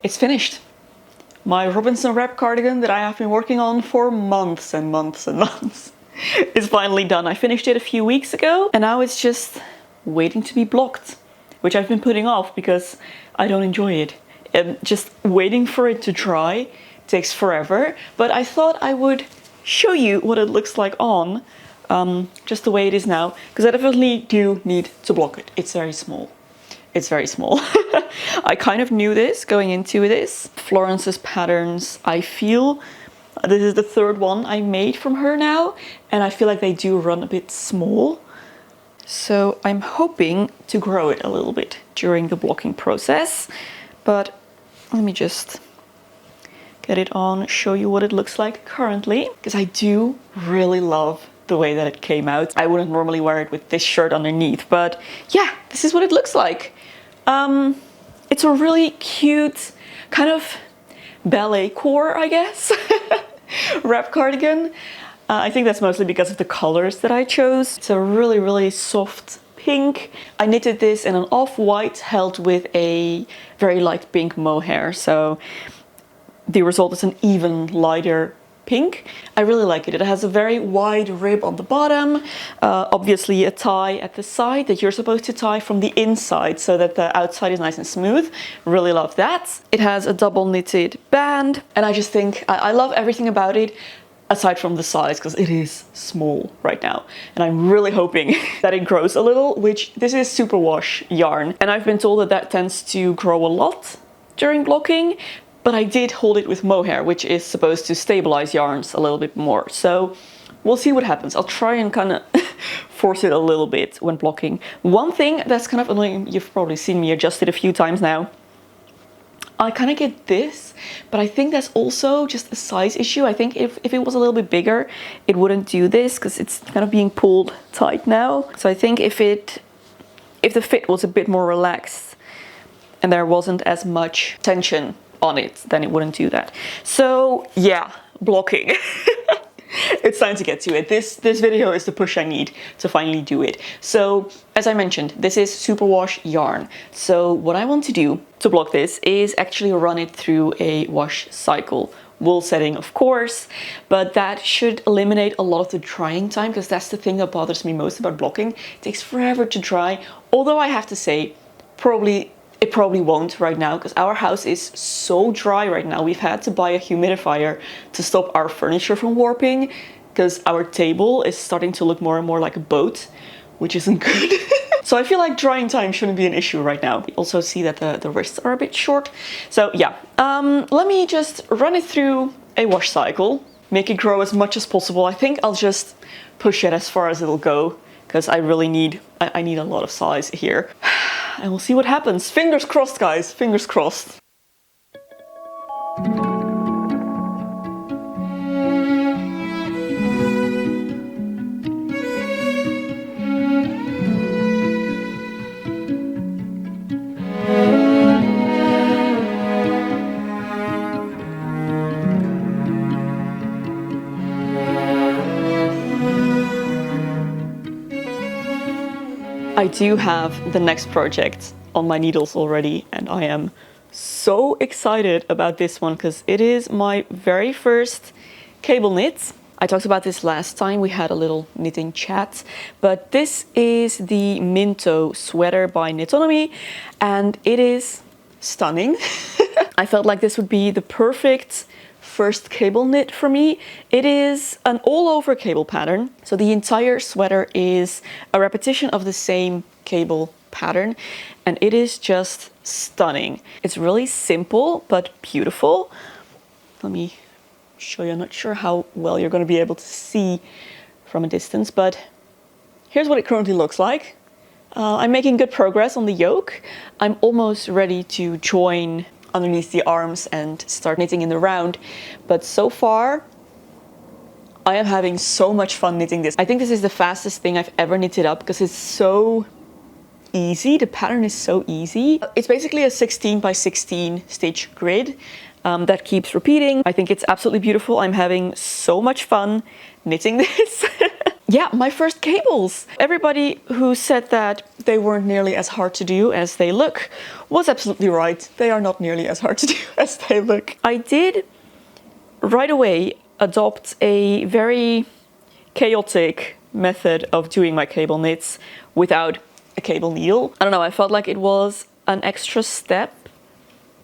it's finished. My Robinson wrap cardigan that I have been working on for months and months and months is finally done. I finished it a few weeks ago and now it's just waiting to be blocked, which I've been putting off because I don't enjoy it. And just waiting for it to dry takes forever, but I thought I would show you what it looks like on, just the way it is now, because I definitely do need to block it. It's very small. It's very small. I kind of knew this going into this. Florence's patterns, I feel, this is the third one I made from her now, and I feel like they do run a bit small. So I'm hoping to grow it a little bit during the blocking process, but let me just get it on, show you what it looks like currently, because I do really love the way that it came out. I wouldn't normally wear it with this shirt underneath, but yeah, this is what it looks like. It's a really cute kind of Balletcore, I guess, wrap cardigan. I think that's mostly because of the colors that I chose. It's a really, really soft pink. I knitted this in an off-white held with a very light pink mohair, so the result is an even lighter pink. I really like it. It has a very wide rib on the bottom, obviously a tie at the side that you're supposed to tie from the inside so that the outside is nice and smooth. Really love that. It has a double knitted band, and I just think I love everything about it aside from the size, because it is small right now, and I'm really hoping that it grows a little, which this is superwash yarn, and I've been told that that tends to grow a lot during blocking. But I did hold it with mohair, which is supposed to stabilize yarns a little bit more. So we'll see what happens. I'll try and kind of force it a little bit when blocking. One thing that's kind of annoying, you've probably seen me adjust it a few times now. I kind of get this, but I think that's also just a size issue. I think if it was a little bit bigger, it wouldn't do this because it's kind of being pulled tight now. So I think if the fit was a bit more relaxed and there wasn't as much tension on it, then it wouldn't do that. So yeah, blocking. It's time to get to it. This video is the push I need to finally do it. So as I mentioned, this is superwash yarn. So what I want to do to block this is actually run it through a wash cycle. Wool setting, of course, but that should eliminate a lot of the drying time, because that's the thing that bothers me most about blocking. It takes forever to dry, although I have to say, it probably won't right now, because our house is so dry right now. We've had to buy a humidifier to stop our furniture from warping, because our table is starting to look more and more like a boat, which isn't good. So I feel like drying time shouldn't be an issue right now. You also see that the wrists are a bit short. So yeah, let me just run it through a wash cycle, make it grow as much as possible. I think I'll just push it as far as it'll go, because I really need a lot of size here. And we'll see what happens. Fingers crossed, guys. Fingers crossed. I do have the next project on my needles already, and I am so excited about this one because it is my very first cable knit. I talked about this last time, we had a little knitting chat, but this is the Minto sweater by Knitonomy, and it is stunning. I felt like this would be the perfect first cable knit for me. It is an all-over cable pattern, so the entire sweater is a repetition of the same cable pattern, and it is just stunning. It's really simple but beautiful. Let me show you. I'm not sure how well you're going to be able to see from a distance, but here's what it currently looks like. I'm making good progress on the yoke. I'm almost ready to join underneath the arms and start knitting in the round, but so far I am having so much fun knitting this. I think this is the fastest thing I've ever knitted up because it's so easy. The pattern is so easy. It's basically a 16 by 16 stitch grid that keeps repeating. I think it's absolutely beautiful. I'm having so much fun knitting this. yeah, my first cables. Everybody who said that they weren't nearly as hard to do as they look was absolutely right. They are not nearly as hard to do as they look. I did right away adopt a very chaotic method of doing my cable knits without a cable needle. I don't know, I felt like it was an extra step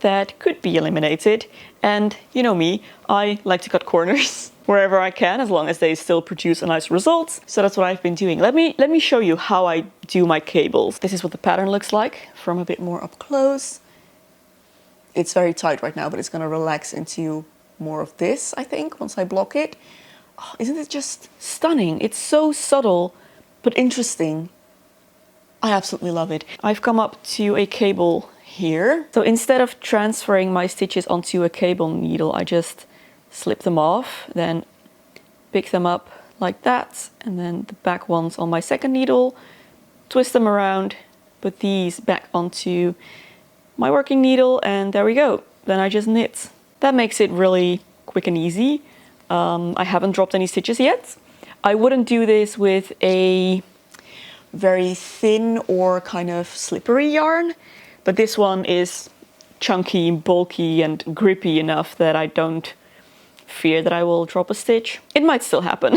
that could be eliminated. And you know me, I like to cut corners wherever I can, as long as they still produce a nice result. So that's what I've been doing. Let me show you how I do my cables. This is what the pattern looks like from a bit more up close. It's very tight right now, but it's gonna relax into more of this, I think, once I block it. Oh, isn't it just stunning? It's so subtle, but interesting. I absolutely love it. I've come up to a cable here. So instead of transferring my stitches onto a cable needle, I just slip them off, then pick them up like that, and then the back ones on my second needle, twist them around, put these back onto my working needle, and there we go. Then I just knit. That makes it really quick and easy. I haven't dropped any stitches yet. I wouldn't do this with a very thin or kind of slippery yarn, but this one is chunky, bulky, and grippy enough that I don't fear that I will drop a stitch. It might still happen.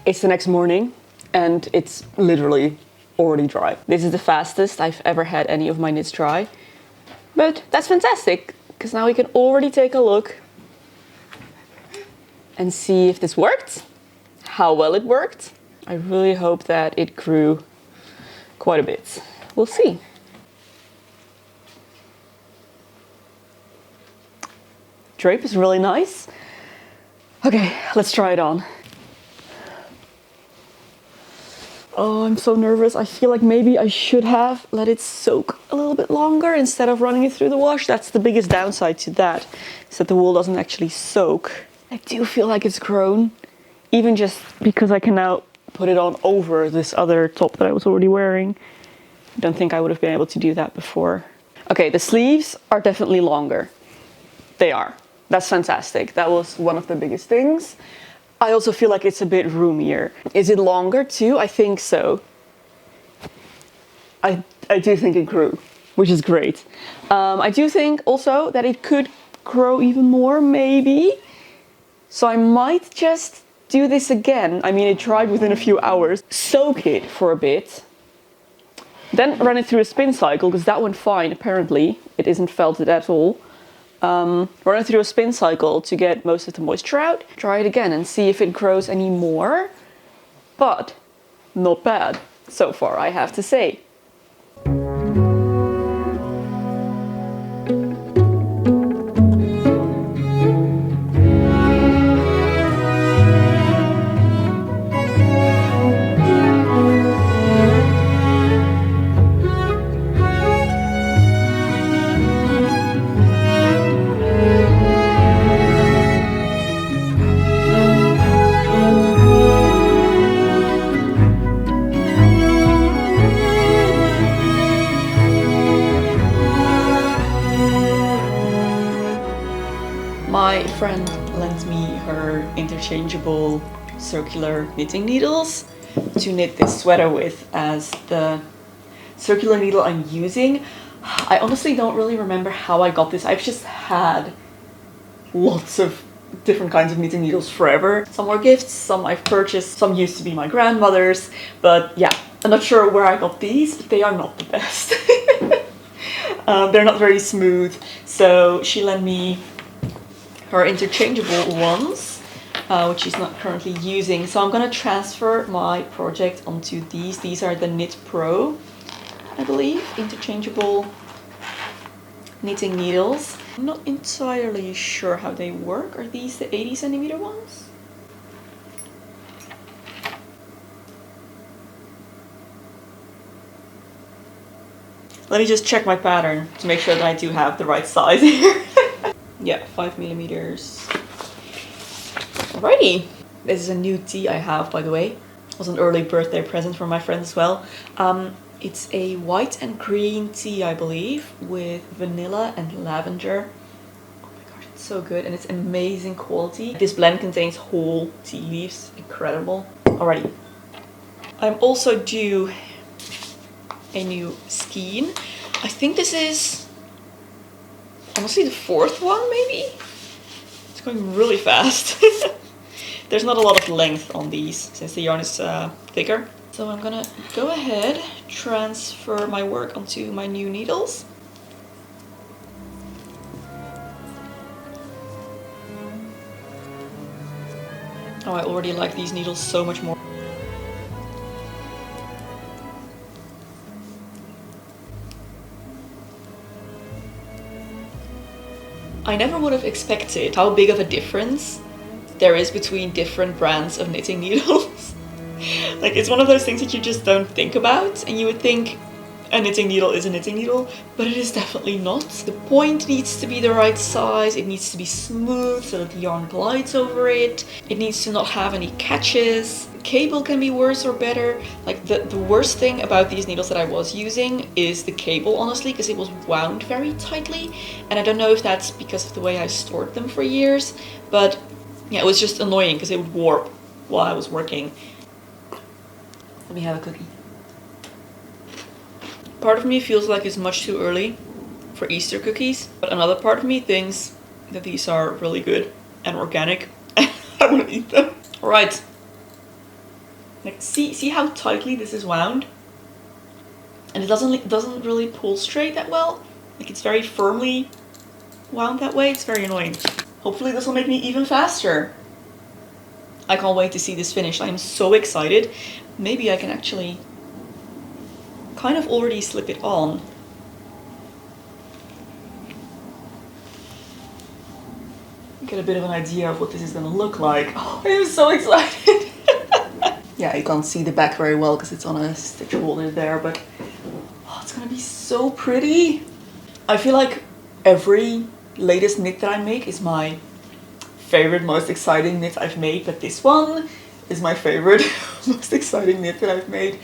It's the next morning and it's literally already dry. This is the fastest I've ever had any of my knits dry. But that's fantastic, because now we can already take a look and see if this worked, how well it worked. I really hope that it grew quite a bit. We'll see. Drape is really nice. Okay, let's try it on. Oh, I'm so nervous. I feel like maybe I should have let it soak a little bit longer instead of running it through the wash. That's the biggest downside to that, is that the wool doesn't actually soak. I do feel like it's grown, even just because I can now put it on over this other top that I was already wearing. I don't think I would have been able to do that before. Okay, the sleeves are definitely longer. They are. That's fantastic. That was one of the biggest things. I also feel like it's a bit roomier. Is it longer too? I think so. I do think it grew, which is great. I do think also that it could grow even more, maybe. So I might just do this again. I mean, it dried within a few hours. Soak it for a bit. Then run it through a spin cycle, because that went fine, apparently. It isn't felted at all. Run it through a spin cycle to get most of the moisture out. Try it again and see if it grows any more. But not bad so far, I have to say. My friend lent me her interchangeable circular knitting needles to knit this sweater with as the circular needle I'm using. I honestly don't really remember how I got this. I've just had lots of different kinds of knitting needles forever. Some were gifts, some I've purchased, some used to be my grandmother's, but yeah, I'm not sure where I got these, but they are not the best. They're not very smooth, so she lent me her interchangeable ones, which she's not currently using. So I'm gonna transfer my project onto these. These are the Knit Pro, I believe, interchangeable knitting needles. I'm not entirely sure how they work. Are these the 80 centimeter ones? Let me just check my pattern to make sure that I do have the right size here. Yeah, 5 millimeters. Alrighty. This is a new tea I have, by the way. It was an early birthday present from my friends as well. It's a white and green tea, I believe, with vanilla and lavender. Oh my gosh, it's so good, and it's amazing quality. This blend contains whole tea leaves. Incredible. Alrighty. I'm also due a new skein. I think this is honestly the 4th one, maybe? It's going really fast. There's not a lot of length on these since the yarn is thicker. So I'm gonna go ahead, transfer my work onto my new needles. Oh, I already like these needles so much more. I never would have expected how big of a difference there is between different brands of knitting needles. Like, it's one of those things that you just don't think about, and you would think a knitting needle is a knitting needle, but it is definitely not. The point needs to be the right size, it needs to be smooth so that the yarn glides over it, it needs to not have any catches. The cable can be worse or better. Like, the worst thing about these needles that I was using is the cable, honestly, because it was wound very tightly, and I don't know if that's because of the way I stored them for years, but yeah, it was just annoying because it would warp while I was working. Let me have a cookie. Part of me feels like it's much too early for Easter cookies, but another part of me thinks that these are really good and organic and I want to eat them. Alright. Like, see how tightly this is wound? And it doesn't really pull straight that well. Like, it's very firmly wound that way. It's very annoying. Hopefully this will make me even faster. I can't wait to see this finished. I'm so excited. Maybe I can actually kind of already slip it on. Get a bit of an idea of what this is gonna look like. Oh, I'm so excited. Yeah, you can't see the back very well because it's on a stitch holder there, but oh, it's gonna be so pretty. I feel like every latest knit that I make is my favorite, most exciting knit I've made, but this one is my favorite, most exciting knit that I've made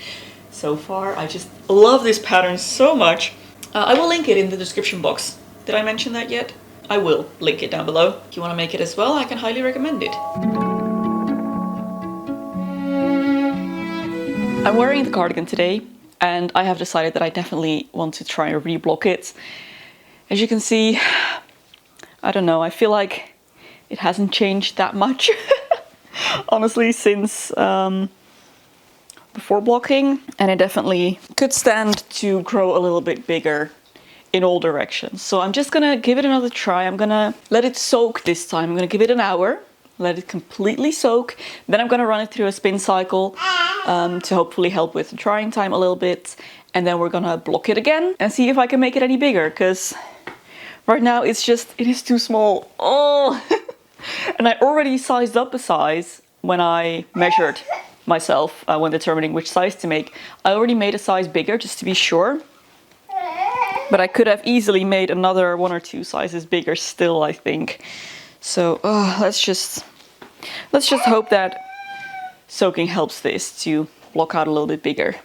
so far. I just love this pattern so much. I will link it in the description box. Did I mention that yet? I will link it down below. If you want to make it as well, I can highly recommend it. I'm wearing the cardigan today, and I have decided that I definitely want to try and reblock it. As you can see, I don't know, I feel like it hasn't changed that much, honestly, since before blocking, and it definitely could stand to grow a little bit bigger in all directions. So I'm just gonna give it another try. I'm gonna let it soak this time. I'm gonna give it an hour, let it completely soak. Then I'm gonna run it through a spin cycle to hopefully help with the drying time a little bit. And then we're gonna block it again and see if I can make it any bigger, because right now it is too small. Oh, and I already sized up a size when I measured myself when determining which size to make. I already made a size bigger just to be sure, but I could have easily made another 1 or 2 sizes bigger still, I think. So let's just hope that soaking helps this to block out a little bit bigger.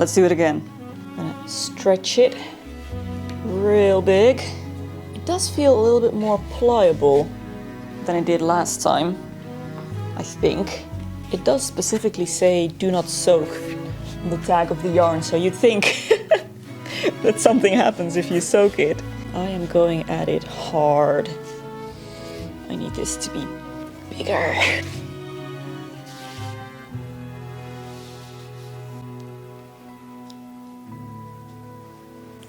let's do it again. I'm gonna stretch it real big. It does feel a little bit more pliable than it did last time, I think. It does specifically say do not soak on the tag of the yarn, so you'd think that something happens if you soak it. I am going at it hard. I need this to be bigger.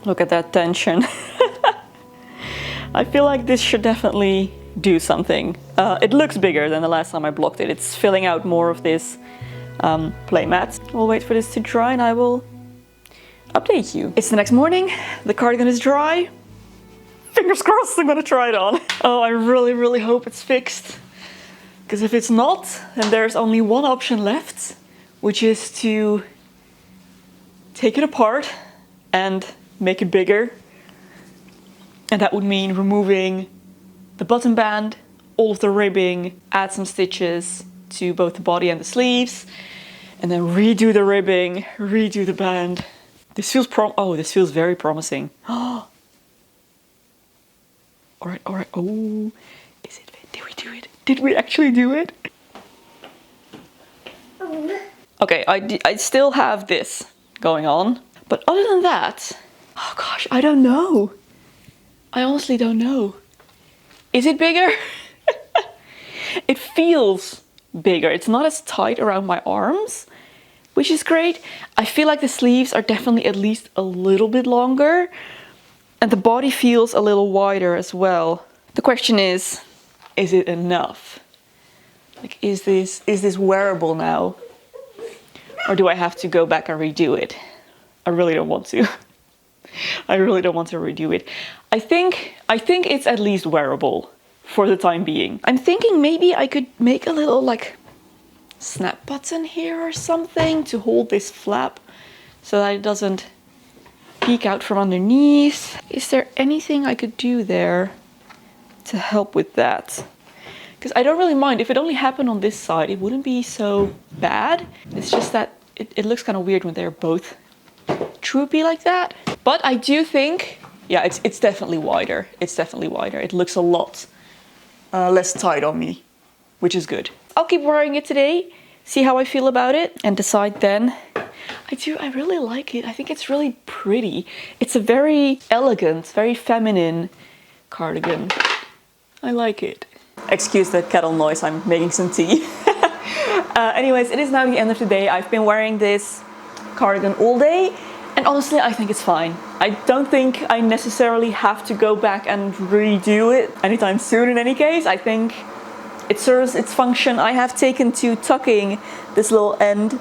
Look at that tension. I feel like this should definitely do something. It looks bigger than the last time I blocked it. It's filling out more of this play mat. We'll wait for this to dry and I will update you. It's the next morning, the cardigan is dry. Fingers crossed I'm gonna try it on. Oh, I really hope it's fixed. Because if it's not, then there's only one option left, which is to take it apart and make it bigger. And that would mean removing the button band, all of the ribbing, add some stitches to both the body and the sleeves, and then redo the ribbing, redo the band. This feels this feels very promising. All right. Oh, did we do it? Did we actually do it? Okay, I still have this going on, but other than that, oh gosh, I don't know. I honestly don't know. Is it bigger? It feels bigger. It's not as tight around my arms, which is great. I feel like the sleeves are definitely at least a little bit longer, and the body feels a little wider as well. The question is it enough? Like, is this wearable now? Or do I have to go back and redo it? I really don't want to. I really don't want to redo it. I think it's at least wearable for the time being. I'm thinking maybe I could make a little like snap button here or something to hold this flap so that it doesn't peek out from underneath. Is there anything I could do there to help with that? Because I don't really mind. If it only happened on this side, it wouldn't be so bad. It's just that it looks kind of weird when they're both droopy like that. But I do think, yeah, it's definitely wider. It's definitely wider. It looks a lot less tight on me, which is good. I'll keep wearing it today, see how I feel about it, and decide then. I really like it. I think it's really pretty. It's a very elegant, very feminine cardigan. I like it. Excuse the kettle noise, I'm making some tea. Anyways, it is now the end of the day. I've been wearing this cardigan all day, and honestly I think it's fine. I don't think I necessarily have to go back and redo it anytime soon in any case. I think it serves its function. I have taken to tucking this little end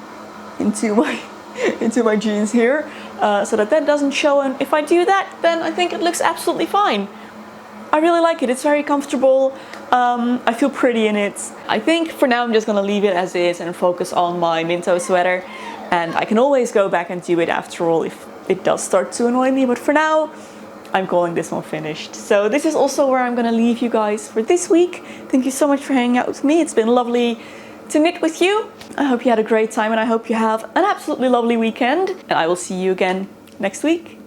into my jeans here so that doesn't show, and if I do that then I think it looks absolutely fine. I really like it. It's very comfortable. I feel pretty in it. I think for now I'm just gonna leave it as is and focus on my Minto sweater, and I can always go back and do it after all if it does start to annoy me, but for now I'm calling this one finished. So this is also where I'm gonna leave you guys for this week. Thank you so much for hanging out with me. It's been lovely to knit with you. I hope you had a great time and I hope you have an absolutely lovely weekend, and I will see you again next week.